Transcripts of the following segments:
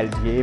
LDA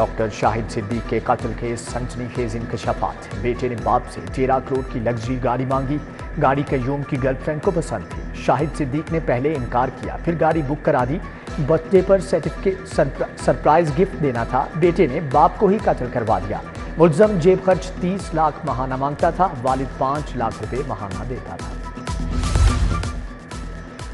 doctor شاہد صدیق کے قتل کے سنسنی خیز انکشافات۔ بیٹے نے باپ سے 13 کروڑ کی لگژری گاڑی مانگی۔ گاڑی قیوم کی گرل فرینڈ کو پسند تھی۔ شاہد صدیق نے پہلے انکار کیا، پھر گاڑی بک کرا دی۔ برتھ ڈے پر سرپرائز گفٹ دینا تھا، بیٹے نے باپ کو ہی قتل کروا دیا۔ ملزم جیب خرچ 30 لاکھ ماہانہ مانگتا تھا، والد 5 لاکھ روپے ماہانہ دیتا تھا۔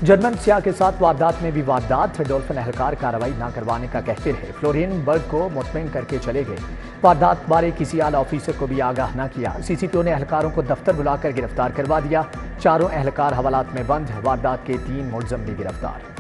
جرمن سیاح کے ساتھ واردات میں بھی واردات، ڈولفن اہلکار کارروائی نہ کروانے کا کہتے رہے، فلورین برگ کو مطمئن کر کے چلے گئے۔ واردات بارے کسی اعلی آفیسر کو بھی آگاہ نہ کیا۔ سی سی ٹی او نے اہلکاروں کو دفتر بلا کر گرفتار کروا دیا۔ چاروں اہلکار حوالات میں بند، واردات کے 3 ملزم بھی گرفتار۔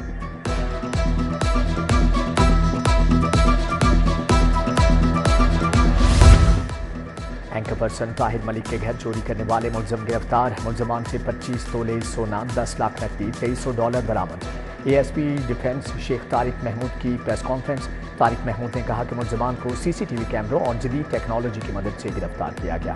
اینکر پرسن طاہر ملک کے گھر چوری کرنے والے ملزم گرفتار۔ ملزمان سے 25 تولے سونا، 10 لاکھ نقدی، $2300 برآمد۔ اے ایس پی ڈیفنس شیخ طارق محمود کی پریس کانفرنس۔ طارق محمود نے کہا کہ ملزمان کو سی سی ٹی وی کیمروں اور جدید ٹیکنالوجی کی مدد سے گرفتار کیا گیا۔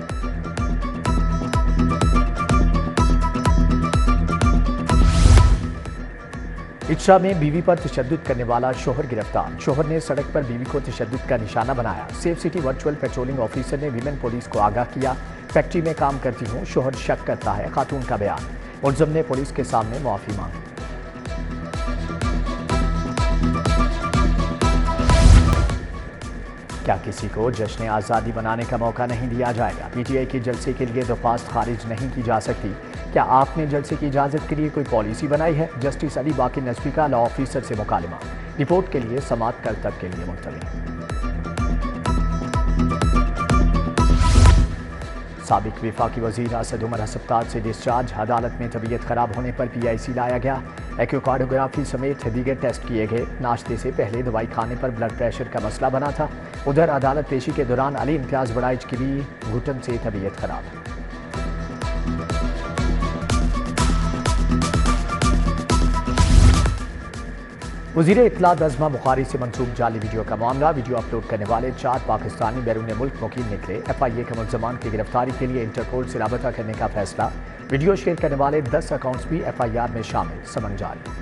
اچھا میں بیوی پر تشدد کرنے والا شوہر گرفتار۔ شوہر نے سڑک پر بیوی کو تشدد کا نشانہ بنایا۔ Safe city virtual patrolling officer نے ویمن پولیس کو آگاہ کیا۔ فیکٹری میں کام کرتی ہوں، شوہر شک کرتا ہے، خاتون کا بیان۔ ملزم نے پولیس کے سامنے معافی مانگی۔ کیا کسی کو جشن آزادی منانے کا موقع نہیں دیا جائے گا؟ پی ٹی آئی کے جلسے کے لیے درخواست خارج نہیں کی جا سکتی۔ کیا آپ نے جلسے کی اجازت کے لیے کوئی پالیسی بنائی ہے؟ جسٹس علی باقر نصفی کا لاء آفیسر سے مکالمہ۔ رپورٹ کے لیے سماعت کل تک کے لیے ملتوی۔ سابق وفاقی وزیر اسد عمر ہسپتال سے ڈسچارج، عدالت میں طبیعت خراب ہونے پر پی آئی سی لایا گیا۔ ایکوکارڈیوگرافی سمیت دیگر ٹیسٹ کیے گئے۔ ناشتے سے پہلے دوائی کھانے پر بلڈ پریشر کا مسئلہ بنا تھا۔ ادھر عدالت پیشی کے دوران علی امتیاز بڑائچ کی بھی گھٹن سے طبیعت خراب۔ وزیر اطلاعات عظمہ بخاری سے منسوب جعلی ویڈیو کا معاملہ۔ ویڈیو اپلوڈ کرنے والے 4 پاکستانی بیرون ملک مقیم نکلے۔ ایف آئی اے کے ملزمان کی گرفتاری کے لیے انٹرپول سے رابطہ کرنے کا فیصلہ۔ ویڈیو شیئر کرنے والے 10 اکاؤنٹس بھی ایف آئی آر میں شامل، سمن جاری۔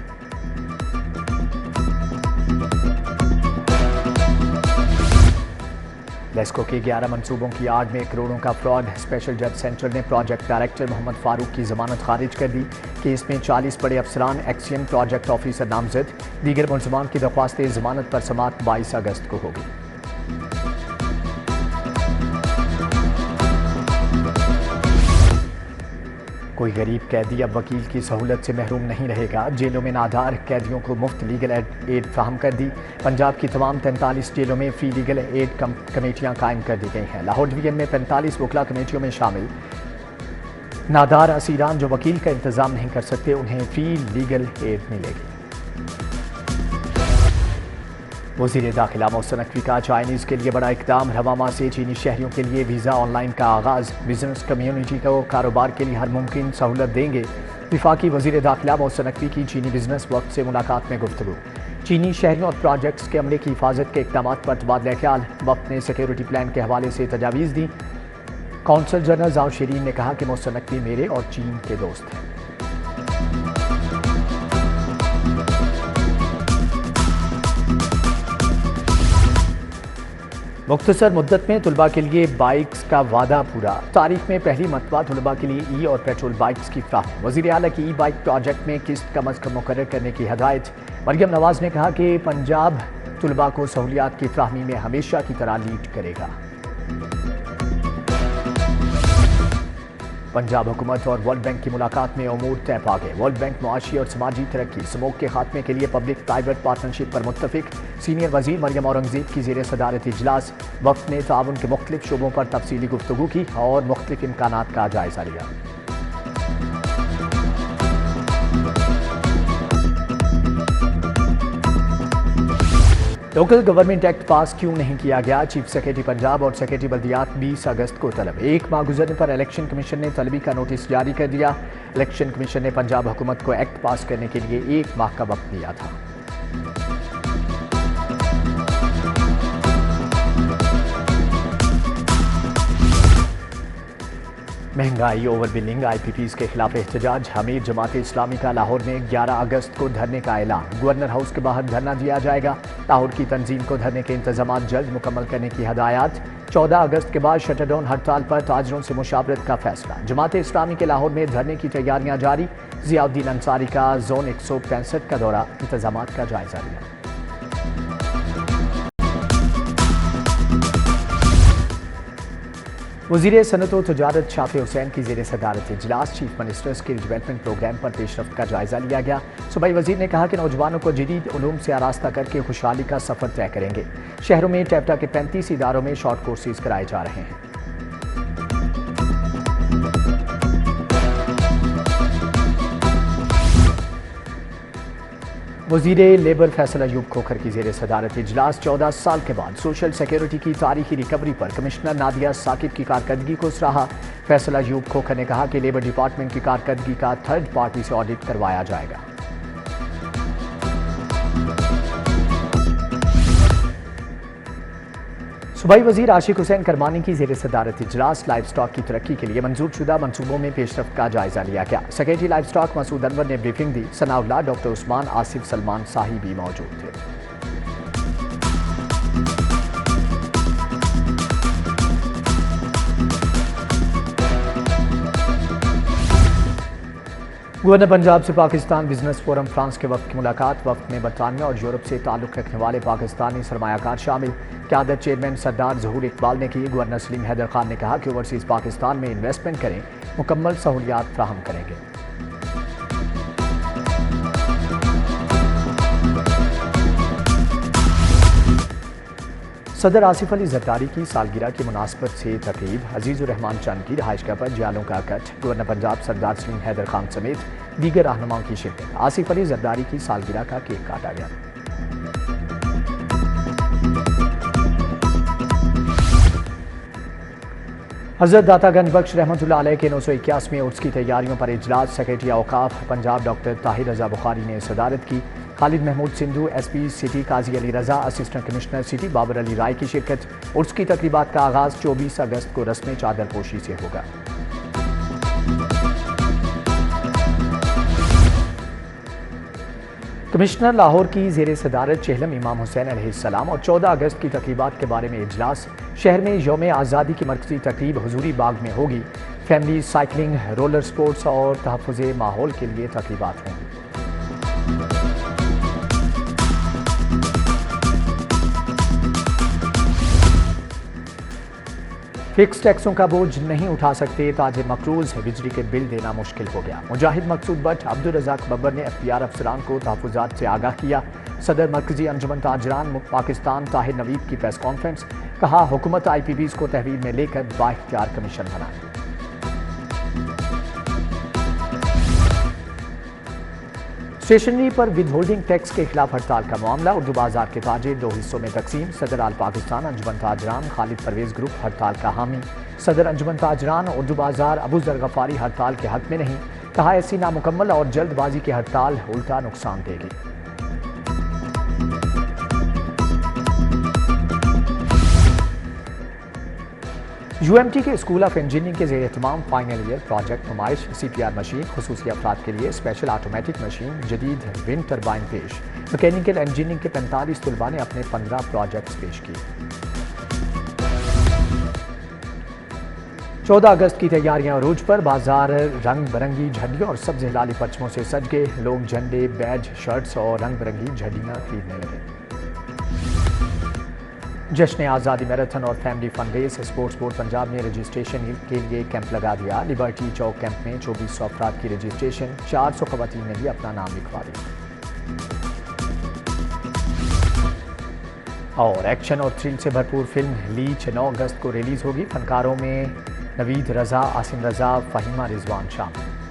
لیسکو کے 11 منصوبوں کی آڑ میں کروڑوں کا فراڈ۔ اسپیشل جج سینٹرل نے پروجیکٹ ڈائریکٹر محمد فاروق کی ضمانت خارج کر دی۔ کیس میں 40 بڑے افسران، ایکسیم پروجیکٹ آفیسر نامزد۔ دیگر ملزمان کی درخواست ضمانت پر سماعت 22 اگست کو ہوگی۔ کوئی غریب قیدی اب وکیل کی سہولت سے محروم نہیں رہے گا۔ جیلوں میں نادار قیدیوں کو مفت لیگل ایڈ فراہم کر دی۔ پنجاب کی تمام 43 جیلوں میں فری لیگل ایڈ کمیٹیاں قائم کر دی گئی ہیں۔ لاہور ڈویژن میں 45 وکلا کمیٹیوں میں شامل نادار اسیران جو وکیل کا انتظام نہیں کر سکتے، انہیں فری لیگل ایڈ ملے گی۔ وزیر داخلہ محسن نقوی کا چائنیز کے لیے بڑا اقدام۔ رواں ماہ سے چینی شہریوں کے لیے ویزا آن لائن کا آغاز۔ بزنس کمیونٹی کو کاروبار کے لیے ہر ممکن سہولت دیں گے۔ وفاقی وزیر داخلہ محسن نقوی کی چینی بزنس وقت سے ملاقات میں گفتگو۔ چینی شہریوں اور پروجیکٹس کے عملے کی حفاظت کے اقدامات پر تبادلہ خیال۔ وفد نے سیکیورٹی پلان کے حوالے سے تجاویز دی۔ کونسل جنرل زاؤ شیرین نے کہا کہ محسن نقوی میرے اور چین کے دوست ہیں۔ مختصر مدت میں طلباء کے لیے بائکس کا وعدہ پورا۔ تاریخ میں پہلی مرتبہ طلباء کے لیے ای اور پیٹرول بائکس کی فراہمی۔ وزیر اعلیٰ کی ای بائک پروجیکٹ میں قسط کم از کم مقرر کرنے کی ہدایت۔ مریم نواز نے کہا کہ پنجاب طلباء کو سہولیات کی فراہمی میں ہمیشہ کی طرح لیڈ کرے گا۔ پنجاب حکومت اور ورلڈ بینک کی ملاقات میں امور طے پا گئے۔ ورلڈ بینک معاشی اور سماجی ترقی، سموگ کے خاتمے کے لیے پبلک پرائیویٹ پارٹنرشپ پر متفق۔ سینئر وزیر مریم اورنگزیب کی زیر صدارت اجلاس۔ وفد نے تعاون کے مختلف شعبوں پر تفصیلی گفتگو کی اور مختلف امکانات کا جائزہ لیا۔ لوکل گورنمنٹ ایکٹ پاس کیوں نہیں کیا گیا؟ چیف سیکرٹری پنجاب اور سیکرٹری بلدیات 20 اگست کو طلب۔ 1 ماہ گزرنے پر الیکشن کمیشن نے طلبی کا نوٹس جاری کر دیا۔ الیکشن کمیشن نے پنجاب حکومت کو ایکٹ پاس کرنے کے لیے 1 ماہ کا وقت دیا تھا۔ مہنگائی، اوور بلنگ، آئی پی پیز کے خلاف احتجاج۔ حمید جماعت اسلامی کا لاہور میں 11 اگست کو دھرنے کا اعلان۔ گورنر ہاؤس کے باہر دھرنا دیا جائے گا۔ لاہور کی تنظیم کو دھرنے کے انتظامات جلد مکمل کرنے کی ہدایات 14 اگست کے بعد شٹر ڈاؤن ہڑتال پر تاجروں سے مشاورت کا فیصلہ جماعت اسلامی کے لاہور میں دھرنے کی تیاریاں جاری ضیاء الدین انصاری کا زون 165 کا دورہ انتظامات کا جائزہ لیا وزیر صنعت و تجارت شافع حسین کی زیر صدارت اجلاس chief minister skill development programme پر پیش رفت کا جائزہ لیا گیا صوبائی وزیر نے کہا کہ نوجوانوں کو جدید علوم سے آراستہ کر کے خوشحالی کا سفر طے کریں گے شہروں میں ٹیپٹا کے 35 اداروں میں شارٹ کورسز کرائے جا رہے ہیں وزیر لیبر فیصل ایوب کھوکھر کی زیر صدارت اجلاس 14 سال کے بعد سوشل سیکیورٹی کی تاریخی ریکوری پر کمشنر نادیہ ثاقب کی کارکردگی کو سراہا فیصل ایوب کھوکھر نے کہا کہ لیبر ڈپارٹمنٹ کی کارکردگی کا تھرڈ پارٹی سے آڈٹ کروایا جائے گا صوبائی وزیر عاشق حسین کرمانی کی زیر صدارت اجلاس لائف سٹاک کی ترقی کے لیے منظور شدہ منصوبوں میں پیش رفت کا جائزہ لیا گیا سیکریٹری لائف سٹاک مسعود انور نے بریفنگ دی ثناء اللہ ڈاکٹر عثمان آصف سلمان صاحب بھی موجود تھے گورنر پنجاب سے پاکستان بزنس فورم فرانس کے وفد کی ملاقات وفد میں برطانیہ اور یورپ سے تعلق رکھنے والے پاکستانی سرمایہ کار شامل قیادت چیئرمین سردار ظہور اقبال نے کی گورنر سلیم حیدر خان نے کہا کہ اوورسیز پاکستان میں انویسٹمنٹ کریں مکمل سہولیات فراہم کریں گے صدر آصف علی زرداری کی سالگرہ کی مناسبت سے تقریب عزیز الرحمان چند کی رہائش گاہ پر جیالوں کا کٹ گورنر پنجاب سردار سلیم حیدر خان سمیت دیگر رہنماؤں کی شرکت آصف علی زرداری کی سالگرہ کا کیک کاٹا گیا حضرت داتا گنج بخش رحمۃ اللہ علیہ کے 981ویں عرس کی تیاریوں پر اجلاس سیکریٹری اوقاف پنجاب ڈاکٹر طاہر رضا بخاری نے صدارت کی Khalid Mahmood Sandhu S P city Qazi Ali Raza assistant commissioner city Babar Ali Rai کی شرکت عرس کی تقریبات کا آغاز 24 اگست کو رسم چادر پوشی سے ہوگا کمشنر لاہور کی زیر صدارت چہلم امام حسین علیہ السلام اور 14 اگست کی تقریبات کے بارے میں اجلاس شہر میں یوم آزادی کی مرکزی تقریب حضوری باغ میں ہوگی فیملی سائیکلنگ رولر سپورٹس اور تحفظ ماحول کے لیے تقریبات ہوں گی فکس ٹیکسوں کا بوجھ نہیں اٹھا سکتے تاجر مقروض بجلی کے بل دینا مشکل ہو گیا مجاہد مقصود بٹ عبدالرزاق ببر نے اختیار افسران کو تحفظات سے آگاہ کیا صدر مرکزی انجمن تاجران پاکستان طاہر نوید کی پریس کانفرنس کہا حکومت آئی پی پیز کو تحویل میں لے کر با اختیار کمیشن بنائے اسٹیشنری پر ود ہولڈنگ ٹیکس کے خلاف ہڑتال کا معاملہ اردو بازار کے تاجر 2 حصوں میں تقسیم صدر آل پاکستان انجمن تاجران خالد پرویز گروپ ہڑتال کا حامی صدر انجمن تاجران اردو بازار ابو ذر غفاری ہڑتال کے حق میں نہیں کہا ایسی نامکمل اور جلد بازی کی ہڑتال الٹا نقصان دے گی یو ایم ٹی کے اسکول آف انجینئرنگ کے زیر اہتمام فائنل ایئر پروجیکٹ نمائش سی پی آر مشین خصوصی افراد کے لیے اسپیشل آٹومیٹک مشین جدید ونڈ ٹربائن پیش میکینیکل انجینئرنگ کے 45 طلباء نے اپنے 15 پروجیکٹس پیش کیے 14 اگست کی تیاریاں عروج پر بازار رنگ برنگی جھنڈیوں اور سبز ہلالی پرچموں سے سج گئے لوگ جھنڈے بیج شرٹس اور رنگ برنگی جھنڈیاں خریدنے لگے جشن آزادی میراتھن اور فیملی فن ریس اسپورٹس بورڈ پنجاب نے رجسٹریشن کے لیے کیمپ لگا دیا لبرٹی چوک کیمپ میں 2400 افراد کی رجسٹریشن 400 خواتین نے بھی اپنا نام لکھوا دیا اور ایکشن اور تھرل سے بھرپور فلم لیچ 9 اگست کو ریلیز ہوگی فنکاروں میں نوید رضا عاصم رضا فہیمہ رضوان شامل